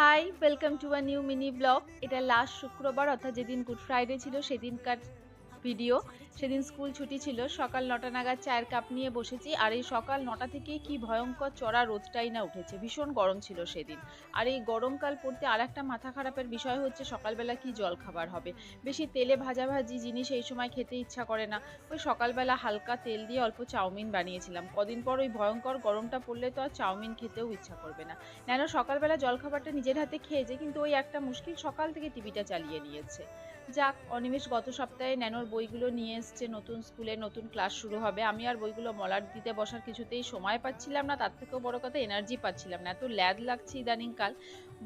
High, welcome to a new mini blog. এটা last শুক্রবার অর্থাৎ যেদিন গুড ফ্রাইডে ছিল সেদিনকার ভিডিও। সেদিন স্কুল ছুটি ছিল। সকাল ৯টা নাগাদ চায়ের কাপ নিয়ে বসেছি। আর এই সকাল ৯টা থেকেই কি ভয়ঙ্কর চড়া রোদটাই না উঠেছে। ভীষণ গরম ছিল সেদিন। আর এই গরমকাল পড়তে আরেকটা মাথা খারাপের বিষয় হচ্ছে সকালবেলা কি জলখাবার হবে। বেশি তেলে ভাজাভাজি জিনিস এই সময় খেতে ইচ্ছা করে না। ওই সকালবেলা হালকা তেল দিয়ে অল্প চাউমিন বানিয়েছিলাম। কদিন পর ওই ভয়ঙ্কর গরমটা পড়লে তো আর চাউমিন খেতেও ইচ্ছা করবে না। ন্যানো সকালবেলা জলখাবারটা নিজের হাতে খেয়েছে, কিন্তু ওই একটা মুশকিল, সকাল থেকে টিভিটা চালিয়ে নিয়েছে। যাক, অনিমেষ গত সপ্তাহে ন্যানোর বইগুলো নিয়ে এসছে, নতুন স্কুলে নতুন ক্লাস শুরু হবে। আমি আর বইগুলো মলাট দিতে বসার কিছুতেই সময় পাচ্ছিলাম না, তার থেকেও বড় কথা এনার্জি পাচ্ছিলাম না, এত ল্যাদ লাগছে ইদানিংকাল।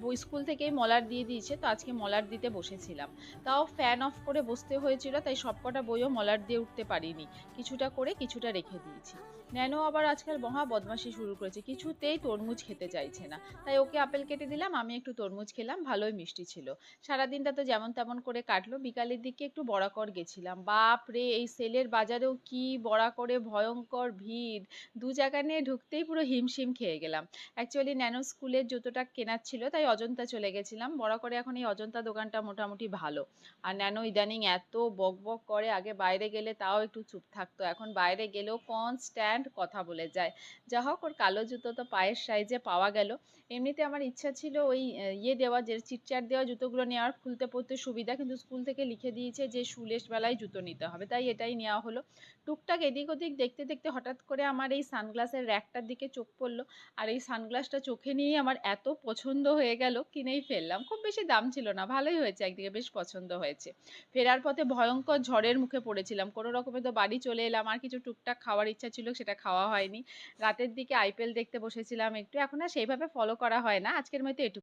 বই স্কুল থেকেই মলাট দিয়ে দিয়েছে, তো আজকে মলাট দিতে বসেছিলাম। তাও ফ্যান অফ করে বসতে হয়েছিল, তাই সবকটা বইও মলাট দিয়ে উঠতে পারিনি। কিছুটা করে কিছুটা রেখে দিয়েছি। ন্যানো আবার আজকাল মহা বদমাশি শুরু করেছে, কিছুতেই তরমুজ খেতে চাইছে না। তাই ওকে আপেল কেটে দিলাম, আমি একটু তরমুজ খেলাম, ভালোই মিষ্টি ছিল। সারাদিনটা তো যেমন তেমন করে কাটলো। বিকালের দিকে একটু বড়াকর গেছিলাম। বাপ রে, এই সেলের বাজারেও কি বড়াকরে ভয়ঙ্কর ভিড়। দু জায়গা নিয়ে ঢুকতেই পুরো হিমশিম খেয়ে গেলাম। অ্যাকচুয়ালি ন্যানো স্কুলের জুতোটা কেনার ছিল, তাই অজন্তা চলে গেছিলাম। বড়াকরে এখন এই অজন্তা দোকানটা মোটামুটি ভালো। আর ন্যানো ইদানিং এত বক বক করে, আগে বাইরে গেলে তাও একটু চুপ থাকতো, এখন বাইরে গেলেও কনস্ট্যান্ট কথা বলে যায়। যা হোক, ওর কালো জুতো তো পায়ের সাইজে পাওয়া গেল। এমনিতে আমার ইচ্ছা ছিল ওই ইয়ে দেওয়া, যে চিটচাট দেওয়া জুতোগুলো নেওয়ার, খুলতে পড়তে সুবিধা, কিন্তু স্কুল থেকে লিখে দিয়েছে যে শুলেস বেলায় জুতো নিতে হবে, তাই এটাই নেওয়া হলো। টুকটাক এদিক ওদিক দেখতে দেখতে হঠাৎ করে আমার এই সানগ্লাসের র্যাকটার দিকে চোখ পড়লো। আর এই সানগ্লাসটা চোখে নিয়েই আমার এত পছন্দ হয়ে গেল, কিনেই ফেললাম। খুব বেশি দাম ছিল না, ভালোই হয়েছে, একদিকে বেশ পছন্দ হয়েছে। ফেরার পথে ভয়ঙ্কর ঝড়ের মুখে পড়েছিলাম, কোনো রকমে তো বাড়ি চলে এলাম। আর কিছু টুকটাক খাওয়ার ইচ্ছা ছিল, সেটা খাওয়া হয়নি। রাতের দিকে আইপিএল দেখতে বসেছিলাম একটু, এখন আর সেইভাবে ফলো করা হয় না। আজকের মতো এটুকু।